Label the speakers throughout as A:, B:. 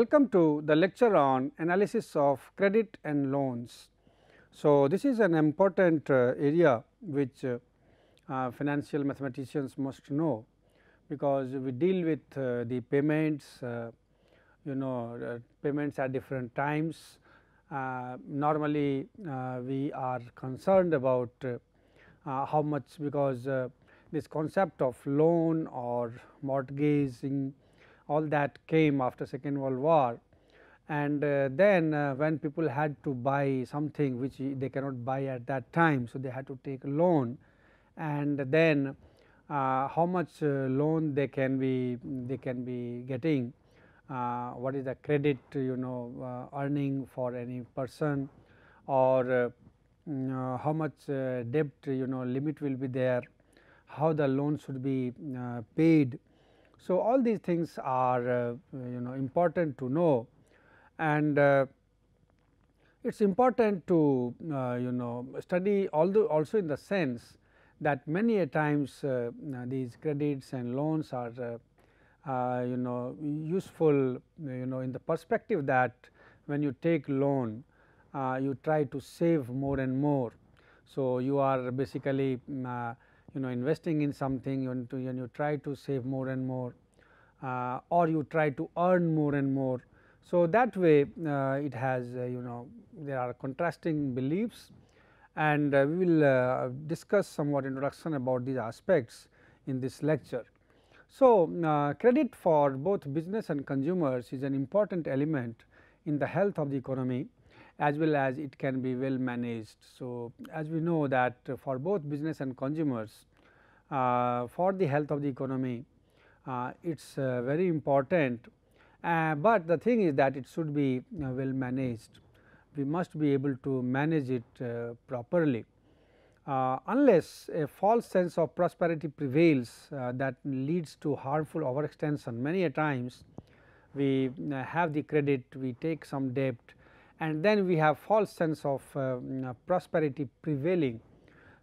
A: Welcome to the lecture on analysis of credit and loans. So, this is an important area which financial mathematicians must know, because we deal with the payments, payments at different times. Normally, we are concerned about how much, because this concept of loan or mortgaging, all that came after Second World War, and then when people had to buy something which they cannot buy at that time. So, they had to take a loan, and then how much loan they can be getting, what is the credit earning for any person, or how much debt limit will be there, how the loan should be paid. So, all these things are important to know, and it is important to study, although also in the sense that many a times these credits and loans are useful in the perspective that when you take loan, you try to save more and more. So, you are basically investing in something, and you try to save more and more, or you try to earn more and more. So, that way it has there are contrasting beliefs, and we will discuss somewhat introduction about these aspects in this lecture. So, credit for both business and consumers is an important element in the health of the economy, as well as it can be well managed. So, as we know that for both business and consumers, for the health of the economy, it is very important, but the thing is that it should be well managed. We must be able to manage it properly. Unless a false sense of prosperity prevails that leads to harmful overextension. Many a times we have the credit, we take some debt, and then we have false sense of prosperity prevailing.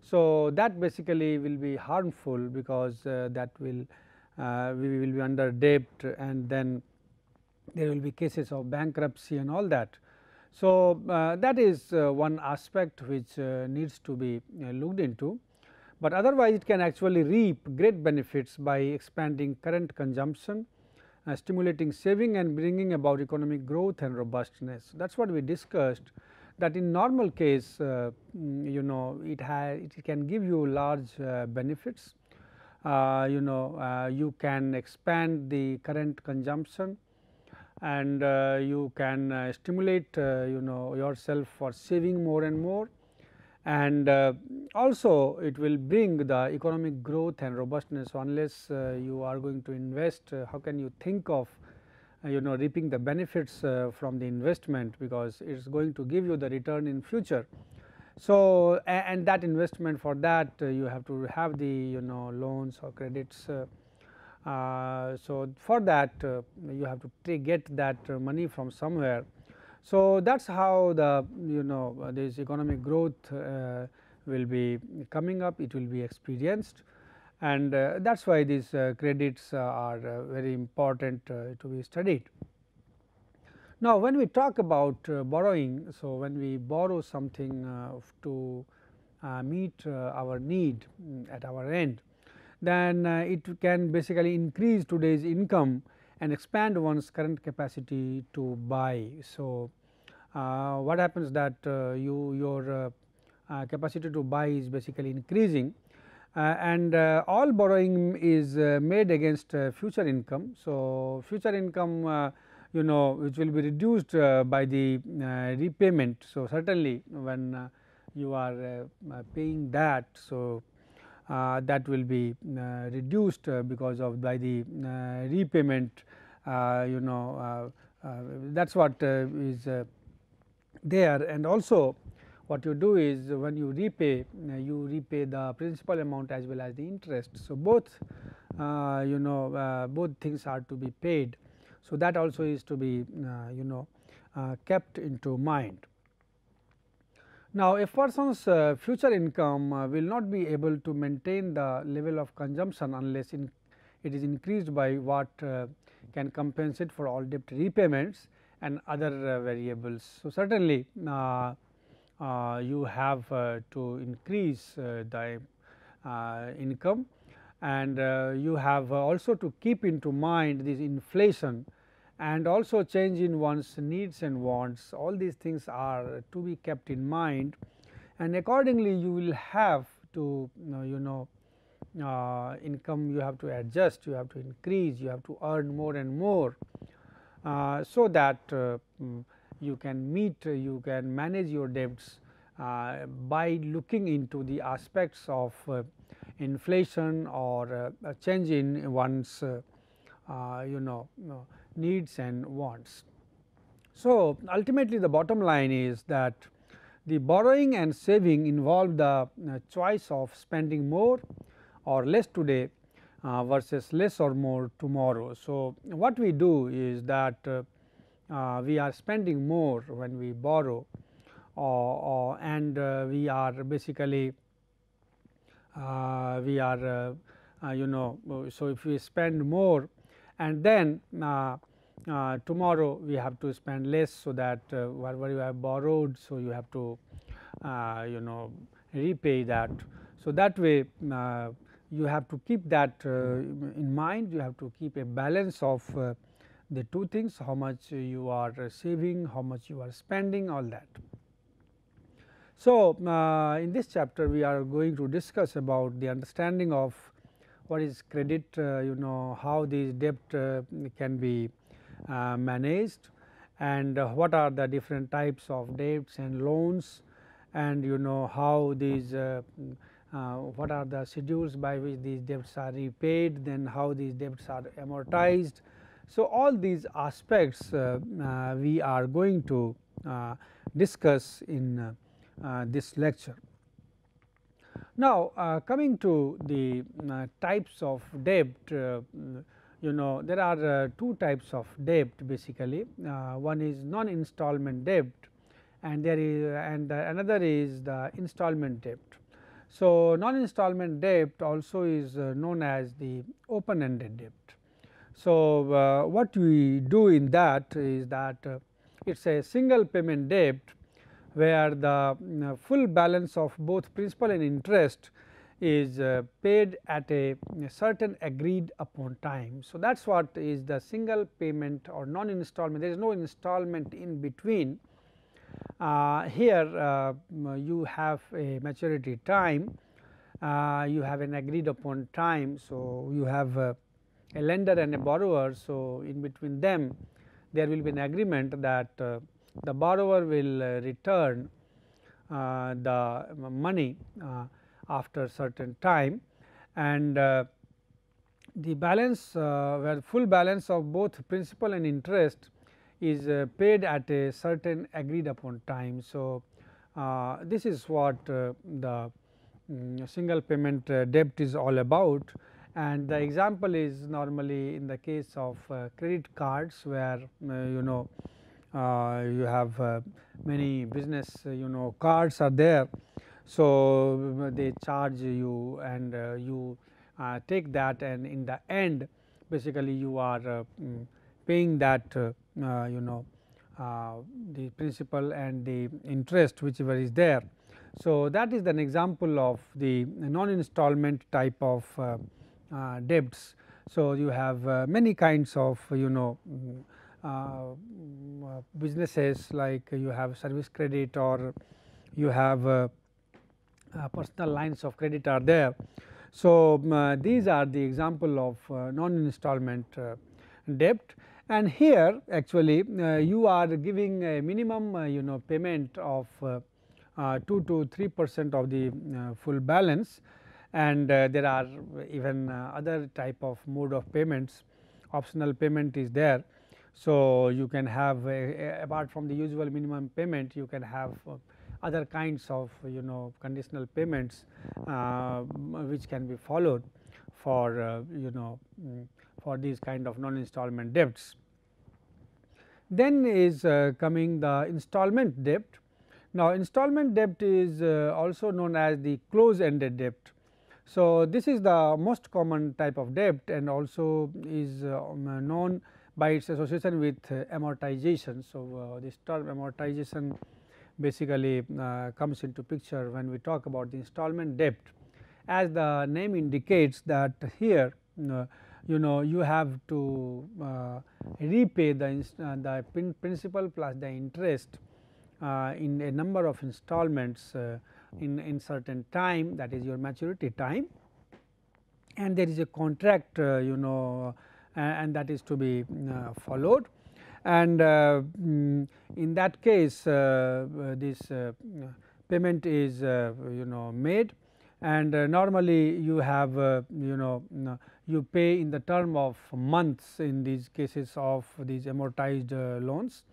A: So, that basically will be harmful, because that will we will be under debt, and then there will be cases of bankruptcy and all that. So, that is one aspect which needs to be looked into, but otherwise it can actually reap great benefits by expanding current consumption, stimulating saving, and bringing about economic growth and robustness. That is what we discussed, that in normal case it can give you large benefits. You can expand the current consumption, and you can stimulate yourself for saving more and more, and also it will bring the economic growth and robustness. So, unless you are going to invest, how can you think of reaping the benefits from the investment, because it is going to give you the return in future. So, and that investment, for that you have to have the loans or credits. So, for that you have to get that money from somewhere. So, that is how the this economic growth will be coming up, it will be experienced, and that is why these credits are very important to be studied. Now, when we talk about borrowing, so when we borrow something to meet our need at our end, then it can basically increase today's income and expand one's current capacity to buy. So, what happens that your capacity to buy is basically increasing, and all borrowing is made against future income. So, future income which will be reduced by the repayment. So, certainly when you are paying that, so that will be reduced because of by the repayment. That is what is there, and also what you do is when you repay the principal amount as well as the interest. So, both both things are to be paid. So, that also is to be kept into mind. Now, a person's future income will not be able to maintain the level of consumption unless it is increased by what can compensate for all debt repayments, and other variables. So, certainly you have to increase the income, and you have also to keep into mind this inflation and also change in one's needs and wants. All these things are to be kept in mind, and accordingly you will have to income you have to adjust, you have to increase, you have to earn more and more, so that you can meet, you can manage your debts by looking into the aspects of inflation or a change in one's needs and wants. So, ultimately the bottom line is that the borrowing and saving involve the choice of spending more or less today versus less or more tomorrow. So, what we do is that we are spending more when we borrow, and we are basically we are so if we spend more and then tomorrow we have to spend less, so that whatever you have borrowed, so you have to repay that. So, that way you have to keep that in mind, you have to keep a balance of the two things, how much you are saving, how much you are spending, all that. So, in this chapter we are going to discuss about the understanding of what is credit, how this debt can be managed, and what are the different types of debts and loans, and how these what are the schedules by which these debts are repaid, then how these debts are amortized. So, all these aspects we are going to discuss in this lecture. Now, coming to the types of debt, there are two types of debt basically. One is non-installment debt, and another is the installment debt. So, non-installment debt also is known as the open ended debt. So, what we do in that is that it is a single payment debt, where the full balance of both principal and interest is paid at a certain agreed upon time. So, that is what is the single payment or non-installment. There is no installment in between. Here you have a maturity time, you have an agreed upon time. So, you have a lender and a borrower. So, in between them there will be an agreement that the borrower will return the money after certain time, and the balance where full balance of both principal and interest is paid at a certain agreed upon time. So, this is what the single payment debt is all about, and the example is normally in the case of credit cards, where you have many business cards are there. So, they charge you, and you take that, and in the end basically you are paying that the principal and the interest whichever is there. So, that is an example of the non-installment type of debts. So, you have many kinds of businesses, like you have service credit, or you have personal lines of credit are there. So, these are the example of non-installment debt, and here actually you are giving a minimum payment of 2 to 3% of the full balance, and there are even other type of mode of payments. Optional payment is there. So, you can have apart from the usual minimum payment, you can have other kinds of conditional payments which can be followed for for these kind of non-installment debts. Then is coming the installment debt. Now, installment debt is also known as the close ended debt. So, this is the most common type of debt, and also is known by its association with amortization. So, this term amortization basically comes into picture when we talk about the installment debt, as the name indicates that here you have to repay the principal plus the interest in a number of installments in certain time, that is your maturity time, and there is a contract and that is to be followed. And in that case this payment is made, and normally you have you pay in the term of months in these cases of these amortized loans.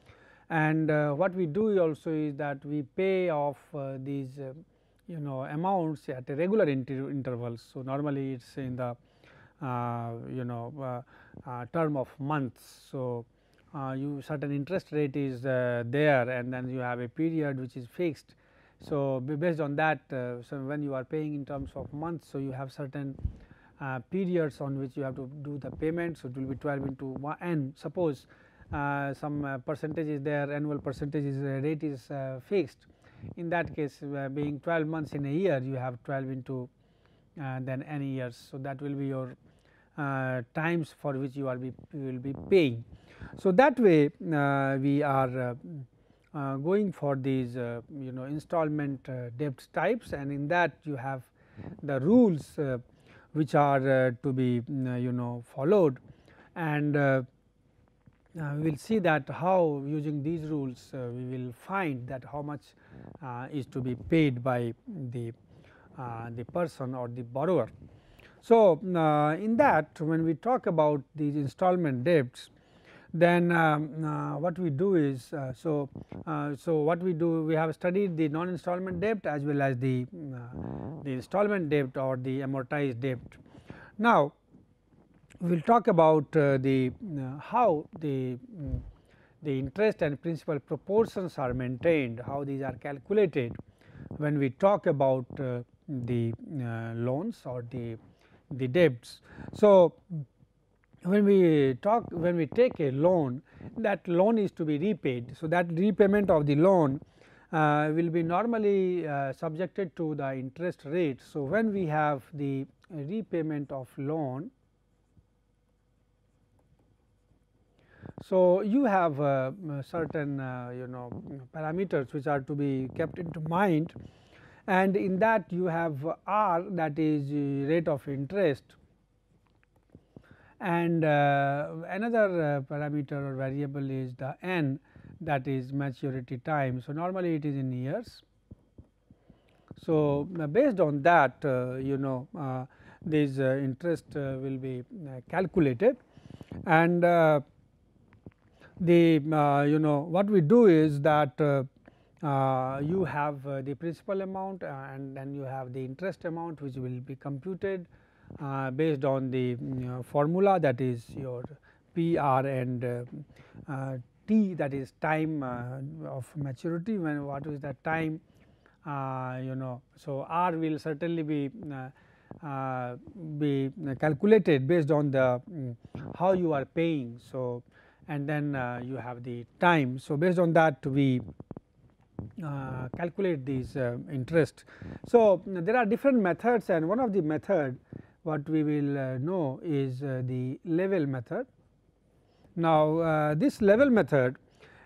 A: And what we do also is that we pay off these amounts at a regular intervals. So, normally it is in the term of months. So, you certain interest rate is there, and then you have a period which is fixed. So, based on that, so when you are paying in terms of months, so you have certain periods on which you have to do the payment. So, it will be 12 into 1, and suppose some percentage is there, annual percentage is rate is fixed. In that case, being 12 months in a year, you have 12 into then n years. So, that will be your times for which you will be paying. So, that way we are going for these installment debt types, and in that you have the rules which are to be followed, and we will see that how using these rules we will find that how much is to be paid by the person or the borrower. So, in that when we talk about these installment debts, then what we do is so what we do, we have studied the non installment debt as well as the installment debt or the amortized debt. Now, we will talk about the how the interest and principal proportions are maintained, how these are calculated when we talk about the loans or the debts. So, when we take a loan, that loan is to be repaid. So, that repayment of the loan will be normally subjected to the interest rate. So, when we have the repayment of loan, so you have certain parameters which are to be kept into mind, and in that you have R, that is rate of interest, and another parameter or variable is the N, that is maturity time. So, normally it is in years. So, based on that this interest will be calculated, and what we do is that you have the principal amount and then you have the interest amount which will be computed based on the formula, that is your PR and T, that is time of maturity, when what is the time So, R will certainly be calculated based on the how you are paying. So, and then you have the time. So, based on that we calculate these interest. So, there are different methods, and one of the method what we will know is the level method. Now, this level method,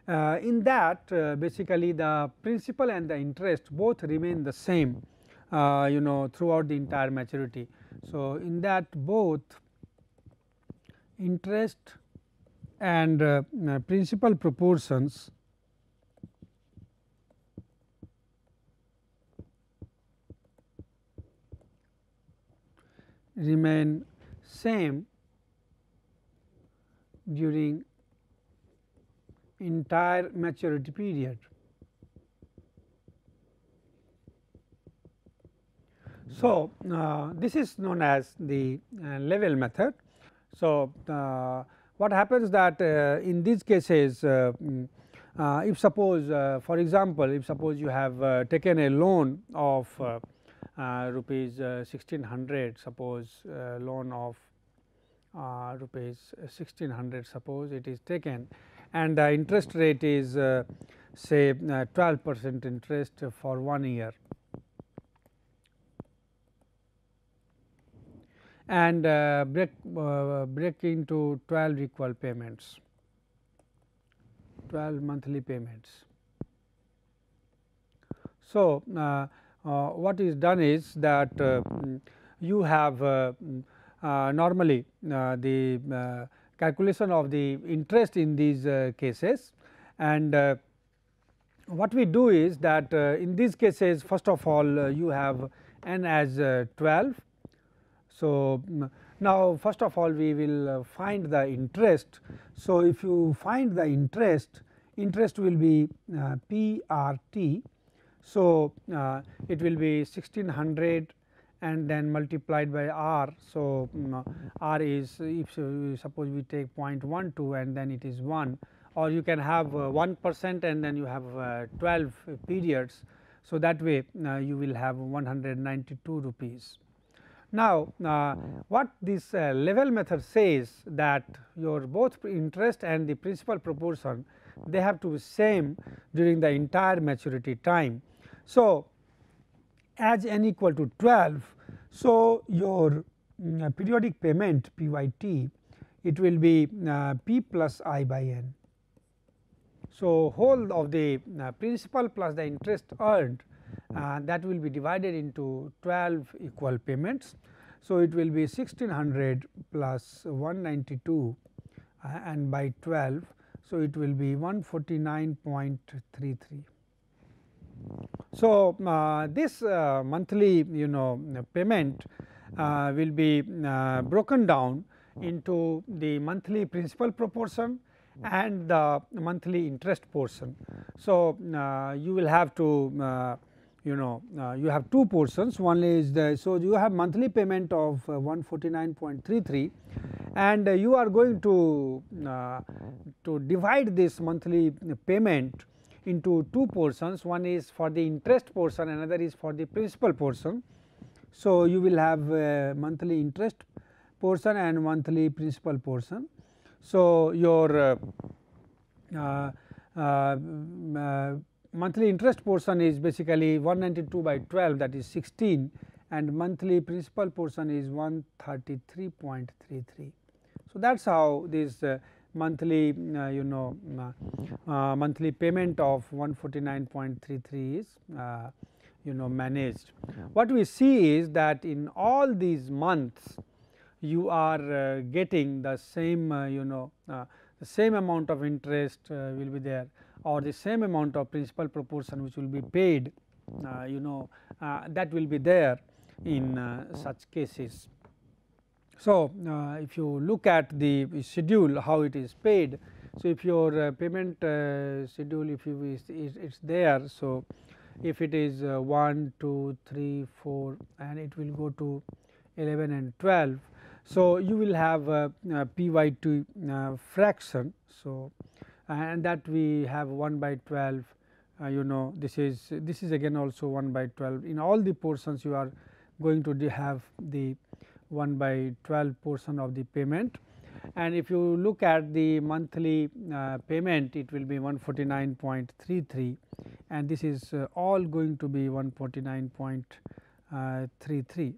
A: in that basically the principal and the interest both remain the same throughout the entire maturity. So, in that both interest and principal proportions remain same during entire maturity period. So, this is known as the level method. So, what happens that in these cases if suppose for example, if suppose you have taken a loan of rupees 1600, suppose loan of rupees 1600, suppose it is taken, and the interest rate is say 12% interest for 1 year, and break into 12 equal payments, 12 monthly payments. So, what is done is that you have normally the calculation of the interest in these cases, and what we do is that in these cases, first of all you have n as 12. So, now first of all we will find the interest. So, if you find the interest will be P R T. So, it will be 1600 and then multiplied by R. So, R is, if suppose we take 0.12 and then it is 1, or you can have 1% and then you have 12 periods. So, that way you will have 192 rupees. Now, what this level method says, that your both interest and the principal proportion, they have to be same during the entire maturity time. So, as n equal to 12, so your periodic payment PYT, it will be P plus I by n. So, whole of the principal plus the interest earned, that will be divided into 12 equal payments. So, it will be 1600 plus 192 and by 12. So, it will be 149.33. So, this monthly payment will be broken down into the monthly principal proportion and the monthly interest portion. So, you will have to you have two portions. One is the, so you have monthly payment of 149.33, and you are going to divide this monthly payment into two portions. One is for the interest portion, another is for the principal portion. So, you will have monthly interest portion and monthly principal portion. So, your monthly interest portion is basically 192 by 12, that is 16, and monthly principal portion is 133.33. So, that is how this monthly monthly payment of 149.33 is managed. What we see is that in all these months you are getting the same the same amount of interest will be there, or the same amount of principal proportion which will be paid, that will be there in such cases. So, if you look at the schedule how it is paid. So, if your payment schedule, if you it's there. So, if it is 1, 2, 3, 4 and it will go to 11 and 12. So, you will have PY2 fraction. So, and that we have 1 by 12, this is again also 1 by 12. In all the portions you are going to have the 1 by 12 portion of the payment, and if you look at the monthly payment, it will be 149.33, and this is all going to be 149.33.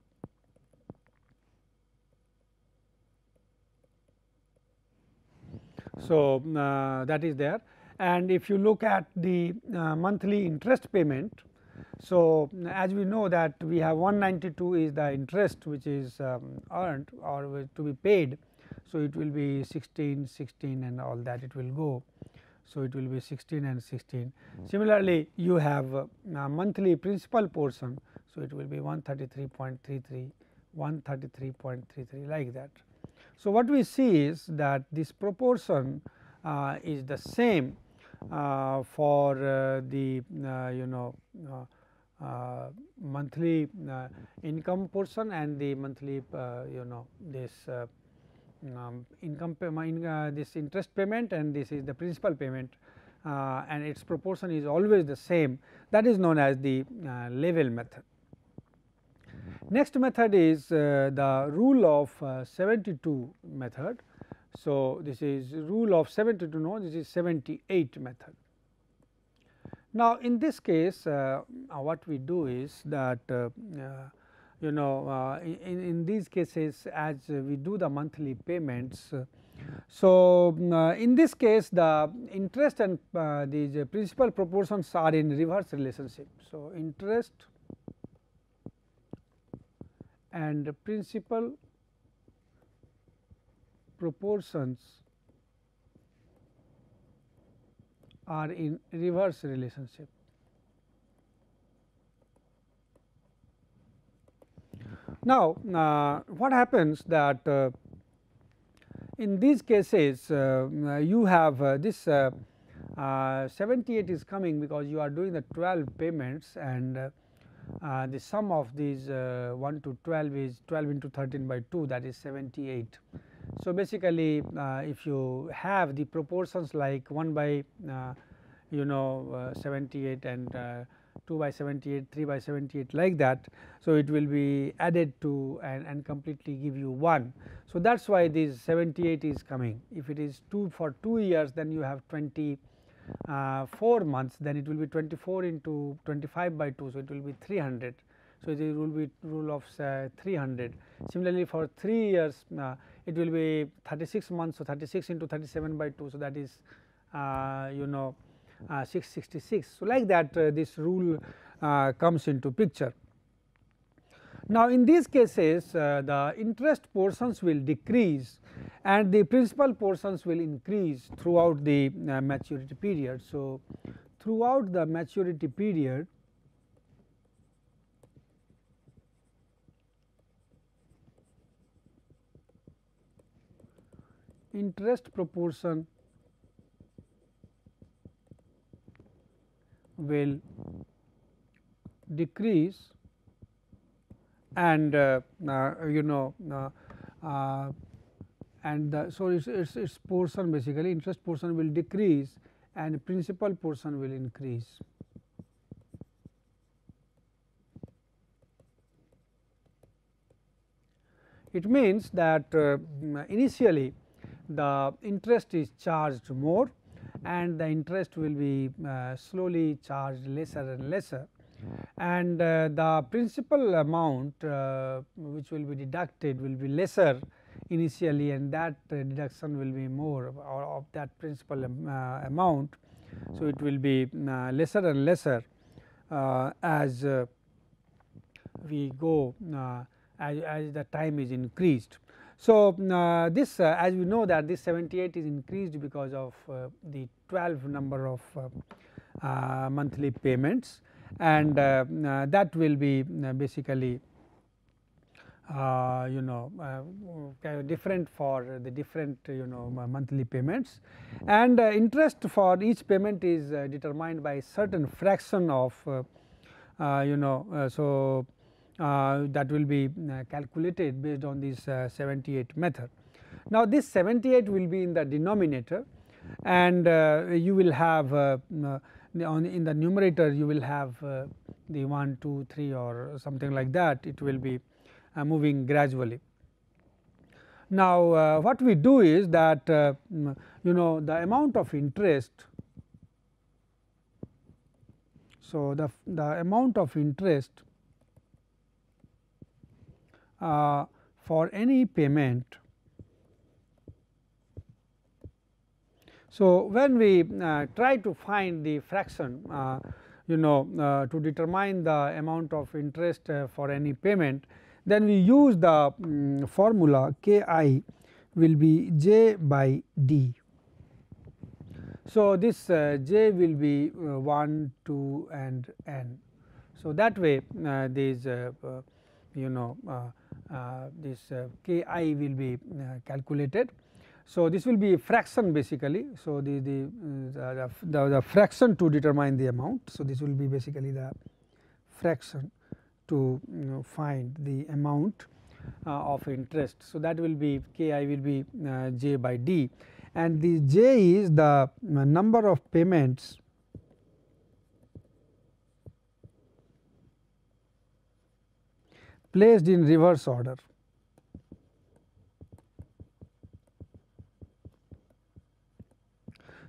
A: So, that is there, and if you look at the monthly interest payment. So, as we know that we have 192 is the interest which is earned or to be paid. So, it will be 16, 16 and all that it will go. So, it will be 16 and 16. Similarly, you have monthly principal portion. So, it will be 133.33, 133.33 like that. So, what we see is that this proportion is the same for the monthly income portion and the monthly this income this interest payment, and this is the principal payment, and its proportion is always the same. That is known as the level method. Next method is the rule of 72 method. So, this is rule of 72, no, this is 78 method. Now, in this case what we do is that in these cases, as we do the monthly payments. So, in this case the interest and these principal proportions are in reverse relationship. So, interest and principal proportions are in reverse relationship. Now, what happens that in these cases you have this 78 is coming because you are doing the 12 payments, and the sum of these 1 to 12 is 12 into 13 by 2, that is 78. So, basically if you have the proportions like 1 by 78 and 2 by 78, 3 by 78 like that. So, it will be added to and completely give you 1. So, that is why this 78 is coming. If it is 2 for 2 years, then you have 24 months, then it will be 24 into 25 by 2. So, it will be 300. So, it will be rule of 300. Similarly, for 3 years it will be 36 months. So, 36 into 37 by 2. So, that is 666. So, like that this rule comes into picture. Now, in these cases the interest portions will decrease and the principal portions will increase throughout the maturity period. So, throughout the maturity period interest proportion will decrease, and so its portion, basically interest portion will decrease and principal portion will increase. It means that initially the interest is charged more and the interest will be slowly charged lesser and lesser, and the principal amount which will be deducted will be lesser initially, and that deduction will be more of that principal amount. So, it will be lesser and lesser as we go as the time is increased. So, this as we know that this 78 is increased because of the 12 number of monthly payments, and that will be basically different for the different monthly payments, and interest for each payment is determined by certain fraction of so that will be calculated based on this 78 method. Now, this 78 will be in the denominator, and you will have in the numerator you will have the 1, 2, 3 or something like that. It will be moving gradually. Now, what we do is that the amount of interest. So, the amount of interest for any payment. So, when we try to find the fraction to determine the amount of interest for any payment, then we use the formula K I will be J by D. So, this J will be 1, 2 and n. So, that way these this K I will be calculated. So, this will be a fraction basically. So, the fraction to determine the amount. So, this will be basically the fraction to find the amount of interest. So, that will be K I will be J by D, and the J is the number of payments placed in reverse order.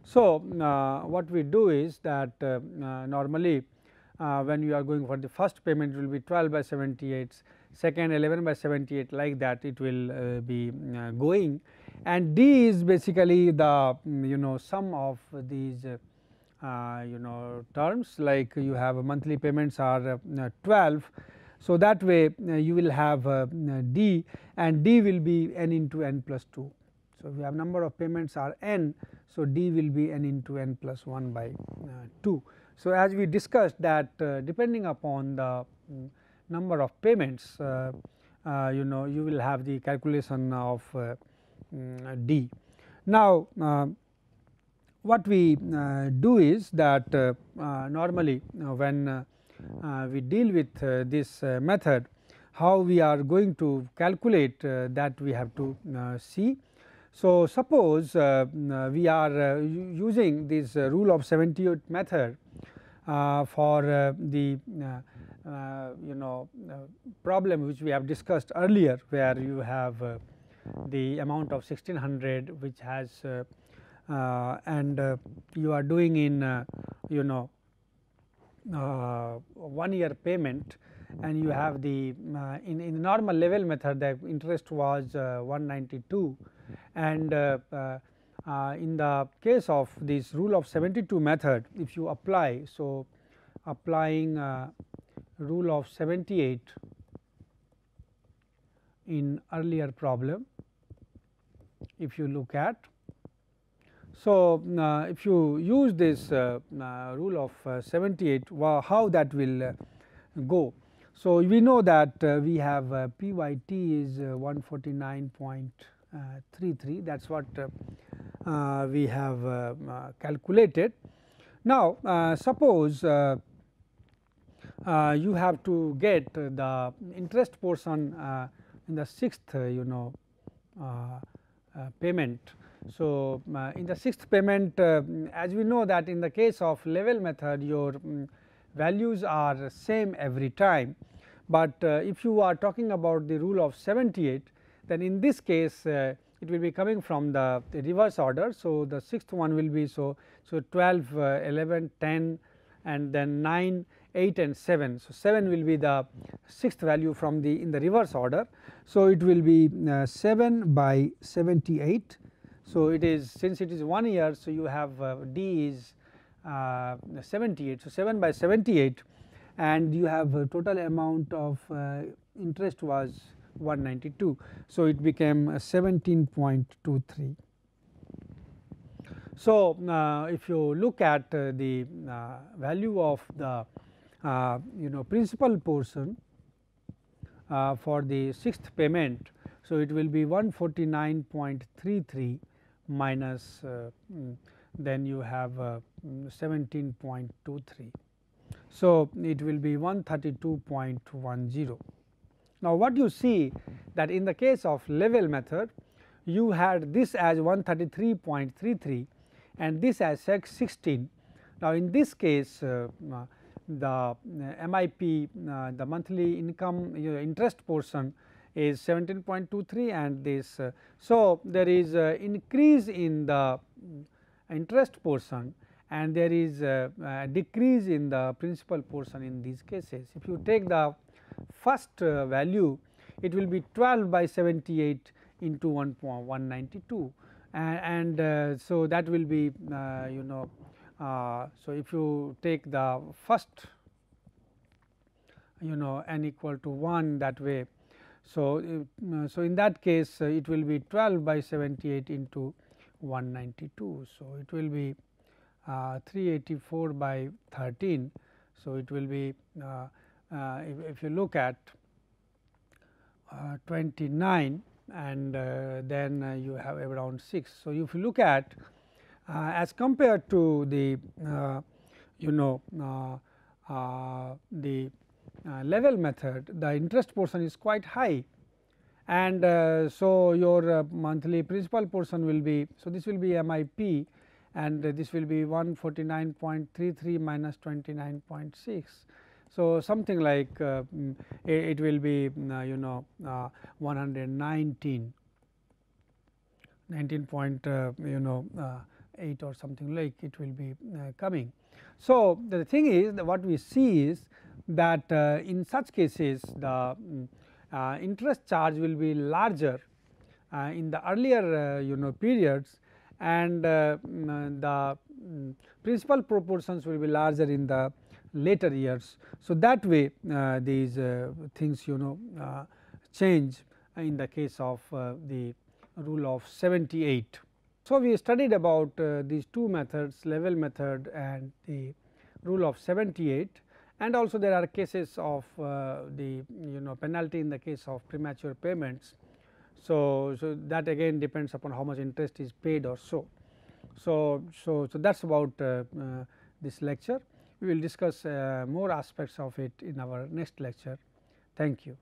A: So, what we do is that normally when you are going for the first payment, it will be 12 by 78, second 11 by 78, like that it will be going, and D is basically the sum of these terms, like you have monthly payments are 12. So, that way you will have D, and D will be n into n plus 2. So, we have number of payments are n. So, D will be n into n plus 1 by 2. So, as we discussed that depending upon the number of payments you will have the calculation of D. Now, what we do is that normally when we deal with this method, how we are going to calculate that we have to see. So, suppose we are using this rule of 78 method for the problem which we have discussed earlier, where you have the amount of 1600 which has and you are doing in 1 year payment, and you have the in normal level method the interest was 192, and in the case of this rule of 72 method, if you apply, so applying rule of 78 in earlier problem, if you look at. So, if you use this rule of 78, how that will go. So, we know that we have PYT is 149.33, that is what we have calculated. Now, suppose you have to get the interest portion in the sixth payment. So, in the sixth payment, as we know that in the case of level method your values are same every time, but if you are talking about the rule of 78, then in this case it will be coming from the reverse order. So, the sixth one will be so 12, 11, 10, and then 9, 8 and 7. So, 7 will be the sixth value from the in the reverse order. So, it will be 7 by 78. So, it is, since it is 1 year, so you have D is 78. So, 7 by 78, and you have total amount of interest was 192. So, it became 17.23. So, if you look at the value of the principal portion for the sixth payment, so it will be 149.33 minus then you have 17.23. So, it will be 132.10. Now, what you see that in the case of level method, you had this as 133.33 and this as 16. Now, in this case the MIP, the monthly income interest portion is 17.23 and this. So, there is increase in the interest portion and there is a decrease in the principal portion in these cases. If you take the first value, it will be 12 by 78 into 192, and so that will be so if you take the first n equal to 1 that way. So, so in that case it will be 12 by 78 into 192. So, it will be 384 by 13. So, it will be if you look at 29 and then you have around 6. So, if you look at as compared to the the level method, the interest portion is quite high, and so your monthly principal portion will be, so this will be MIP and this will be 149.33 minus 29.6. So, something like it will be 119 8 or something like it will be coming. So, the thing is that what we see is that in such cases the interest charge will be larger in the earlier periods, and the principal proportions will be larger in the later years. So, that way these things change in the case of the rule of 78. So, we studied about these two methods, level method and the rule of 78, and also there are cases of the penalty in the case of premature payments. So, that again depends upon how much interest is paid or so. So, that is about this lecture. We will discuss more aspects of it in our next lecture. Thank you.